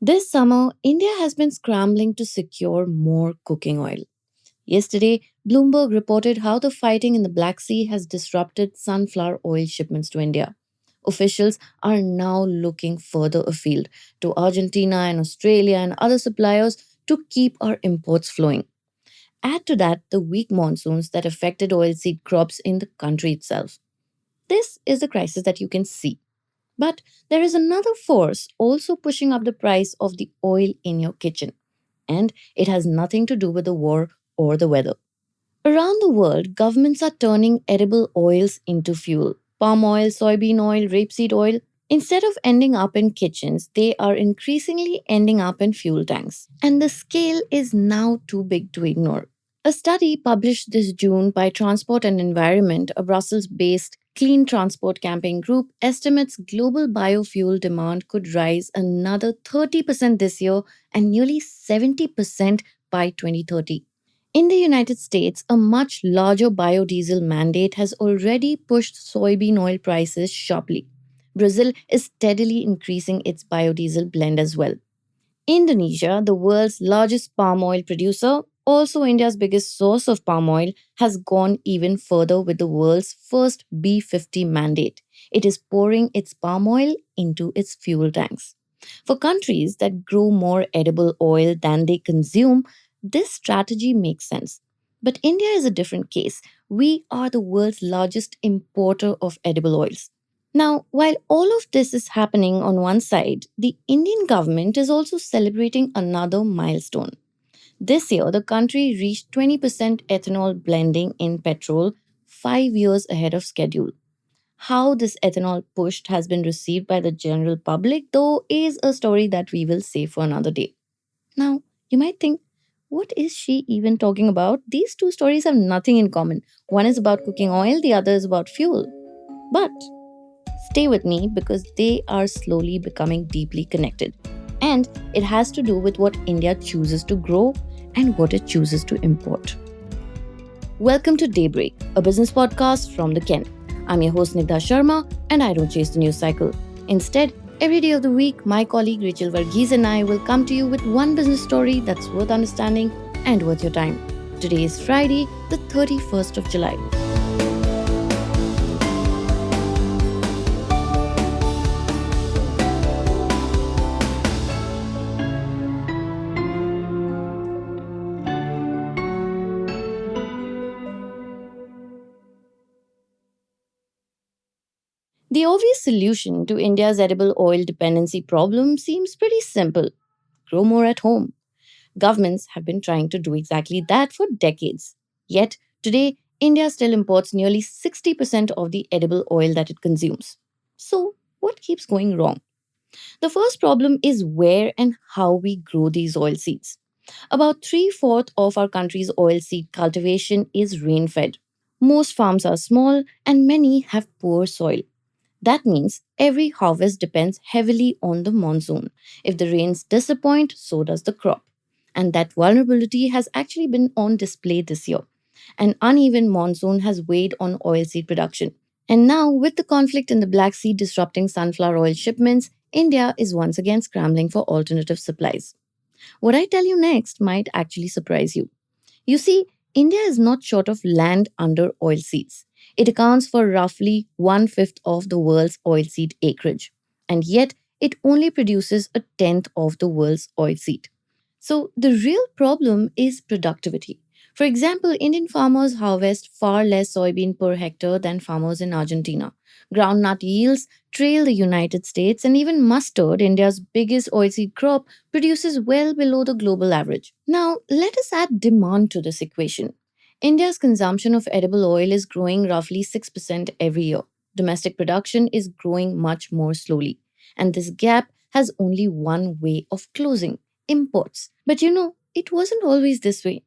This summer, India has been scrambling to secure more cooking oil. Yesterday, Bloomberg reported how the fighting in the Black Sea has disrupted sunflower oil shipments to India. Officials are now looking further afield to Argentina and Australia and other suppliers to keep our imports flowing. Add to that the weak monsoons that affected oilseed crops in the country itself. This is the crisis that you can see. But there is another force also pushing up the price of the oil in your kitchen, and it has nothing to do with the war or the weather. Around the world, governments are turning edible oils into fuel. Palm oil, soybean oil, rapeseed oil. Instead of ending up in kitchens, they are increasingly ending up in fuel tanks. And the scale is now too big to ignore. A study published this June by Transport and Environment, a Brussels based clean transport campaign group, estimates global biofuel demand could rise another 30% this year and nearly 70% by 2030. In the United States, a much larger biodiesel mandate has already pushed soybean oil prices sharply. Brazil is steadily increasing its biodiesel blend as well. Indonesia, the world's largest palm oil producer, also India's biggest source of palm oil, has gone even further with the world's first B50 mandate. It is pouring its palm oil into its fuel tanks. For countries that grow more edible oil than they consume, this strategy makes sense. But India is a different case. We are the world's largest importer of edible oils. Now, while all of this is happening on one side, the Indian government is also celebrating another milestone. This year, the country reached 20% ethanol blending in petrol 5 years ahead of schedule. How this ethanol push has been received by the general public, though, is a story that we will save for another day. Now, you might think, what is she even talking about? These two stories have nothing in common. One is about cooking oil, the other is about fuel. But stay with me because they are slowly becoming deeply connected. And it has to do with what India chooses to grow and what it chooses to import. Welcome to Daybreak, a business podcast from the Ken. I'm your host Nidha Sharma, and I don't chase the news cycle. Instead, every day of the week, my colleague Rachel Varghese and I will come to you with one business story that's worth understanding and worth your time. Today is Friday, the 31st of July. The obvious solution to India's edible oil dependency problem seems pretty simple: grow more at home. Governments have been trying to do exactly that for decades. Yet, today, India still imports nearly 60% of the edible oil that it consumes. So, what keeps going wrong? The first problem is where and how we grow these oil seeds. About three-fourths of our country's oilseed cultivation is rain fed. Most farms are small and many have poor soil. That means every harvest depends heavily on the monsoon. If the rains disappoint, so does the crop. And that vulnerability has actually been on display this year. An uneven monsoon has weighed on oilseed production. And now, with the conflict in the Black Sea disrupting sunflower oil shipments, India is once again scrambling for alternative supplies. What I tell you next might actually surprise you. You see, India is not short of land under oilseeds. It accounts for roughly one-fifth of the world's oilseed acreage. And yet, it only produces a tenth of the world's oilseed. So, the real problem is productivity. For example, Indian farmers harvest far less soybean per hectare than farmers in Argentina. Groundnut yields trail the United States, and even mustard, India's biggest oilseed crop, produces well below the global average. Now, let us add demand to this equation. India's consumption of edible oil is growing roughly 6% every year. Domestic production is growing much more slowly. And this gap has only one way of closing: imports. But it wasn't always this way.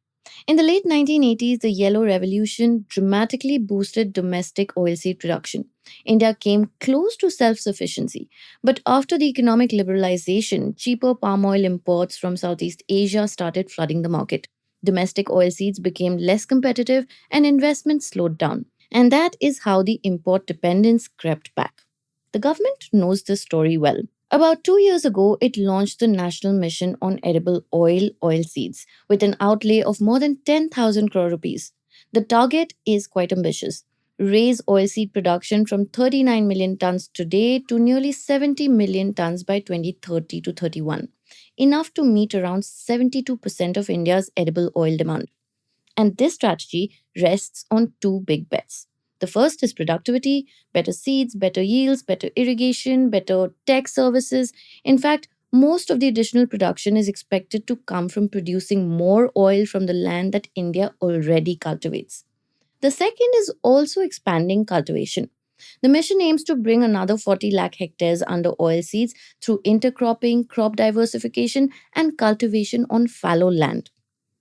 In the late 1980s, the Yellow Revolution dramatically boosted domestic oilseed production. India came close to self sufficiency. But after the economic liberalization, cheaper palm oil imports from Southeast Asia started flooding the market. Domestic oilseeds became less competitive and investment slowed down. And that is how the import dependence crept back. The government knows this story well. About 2 years ago, it launched the National Mission on Edible Oilseeds with an outlay of more than 10,000 crore rupees. The target is quite ambitious. Raise oilseed production from 39 million tons today to nearly 70 million tons by 2030 to 31, enough to meet around 72% of India's edible oil demand. And this strategy rests on two big bets. The first is productivity, better seeds, better yields, better irrigation, better tech services. In fact, most of the additional production is expected to come from producing more oil from the land that India already cultivates. The second is also expanding cultivation. The mission aims to bring another 40 lakh hectares under oilseeds through intercropping, crop diversification, and cultivation on fallow land.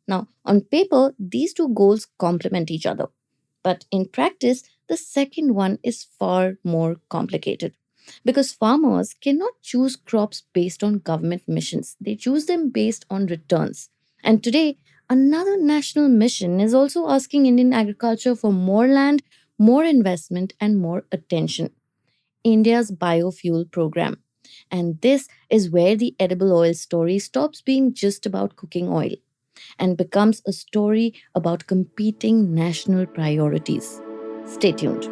Now, on paper, these two goals complement each other. But in practice, the second one is far more complicated because farmers cannot choose crops based on government missions, they choose them based on returns. And today, another national mission is also asking Indian agriculture for more land, more investment, and more attention. India's biofuel program. And this is where the edible oil story stops being just about cooking oil and becomes a story about competing national priorities. Stay tuned.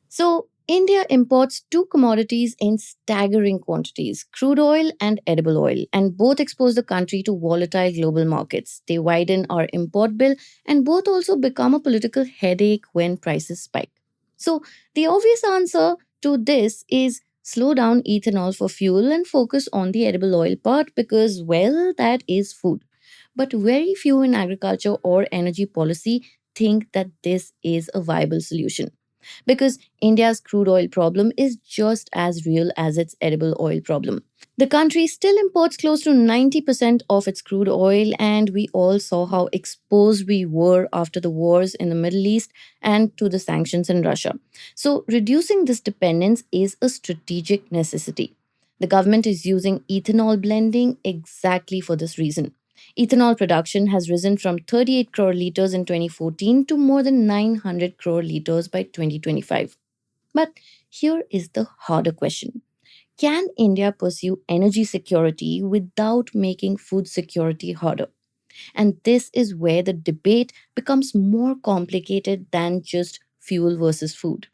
So, India imports two commodities in staggering quantities, crude oil and edible oil, and both expose the country to volatile global markets. They widen our import bill, and both also become a political headache when prices spike. So, the obvious answer to this is slow down ethanol for fuel and focus on the edible oil part because, well, that is food. But very few in agriculture or energy policy think that this is a viable solution because India's crude oil problem is just as real as its edible oil problem. The country still imports close to 90% of its crude oil, and we all saw how exposed we were after the wars in the Middle East and to the sanctions in Russia. So, reducing this dependence is a strategic necessity. The government is using ethanol blending exactly for this reason. Ethanol production has risen from 38 crore liters in 2014 to more than 900 crore liters by 2025. But here is the harder question. Can India pursue energy security without making food security harder? And this is where the debate becomes more complicated than just fuel versus food.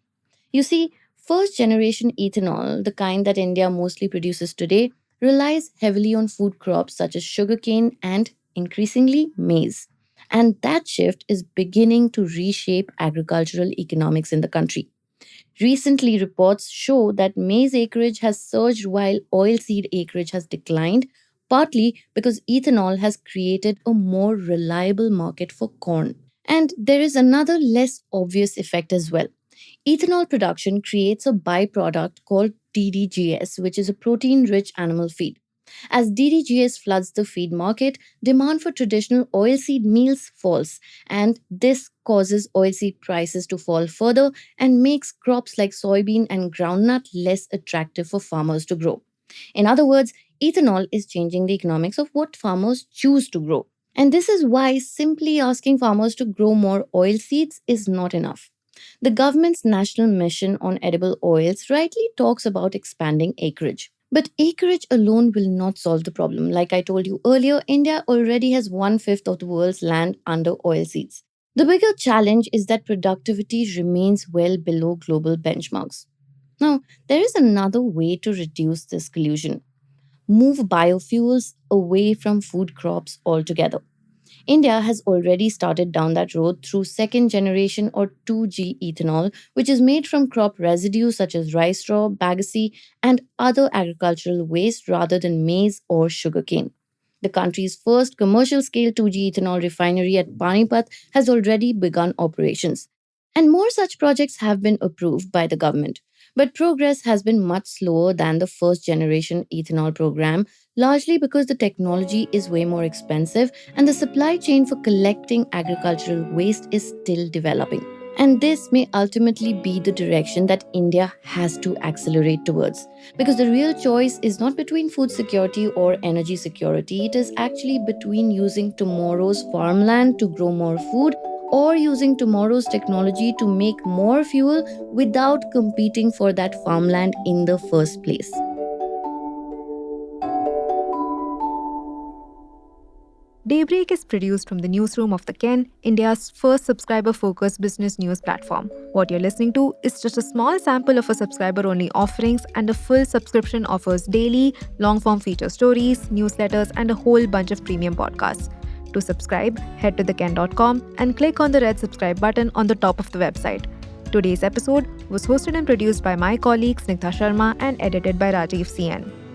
You see, first generation ethanol, the kind that India mostly produces today, relies heavily on food crops such as sugarcane and increasingly maize. And that shift is beginning to reshape agricultural economics in the country. Recently, reports show that maize acreage has surged while oilseed acreage has declined, partly because ethanol has created a more reliable market for corn. And there is another less obvious effect as well. Ethanol production creates a byproduct called DDGS, which is a protein rich animal feed. As DDGS floods the feed market, demand for traditional oilseed meals falls, and this causes oilseed prices to fall further and makes crops like soybean and groundnut less attractive for farmers to grow. In other words, ethanol is changing the economics of what farmers choose to grow. And this is why simply asking farmers to grow more oilseeds is not enough. The government's national mission on edible oils rightly talks about expanding acreage. But acreage alone will not solve the problem. Like I told you earlier, India already has one fifth of the world's land under oilseeds. The bigger challenge is that productivity remains well below global benchmarks. Now, there is another way to reduce this collusion: move biofuels away from food crops altogether. India has already started down that road through second generation or 2G ethanol, which is made from crop residues such as rice straw, bagasse, and other agricultural waste rather than maize or sugarcane. The country's first commercial scale 2G ethanol refinery at Panipat has already begun operations. And more such projects have been approved by the government. But progress has been much slower than the first generation ethanol program, largely because the technology is way more expensive and the supply chain for collecting agricultural waste is still developing. And this may ultimately be the direction that India has to accelerate towards. Because the real choice is not between food security or energy security, it is actually between using tomorrow's farmland to grow more food or using tomorrow's technology to make more fuel without competing for that farmland in the first place. Daybreak is produced from the newsroom of The Ken, India's first subscriber focused business news platform. What you're listening to is just a small sample of our subscriber only offerings, and a full subscription offers daily, long form feature stories, newsletters, and a whole bunch of premium podcasts. To subscribe, head to theken.com and click on the red subscribe button on the top of the website. Today's episode was hosted and produced by my colleagues Snigdha Sharma and edited by Rajiv CN.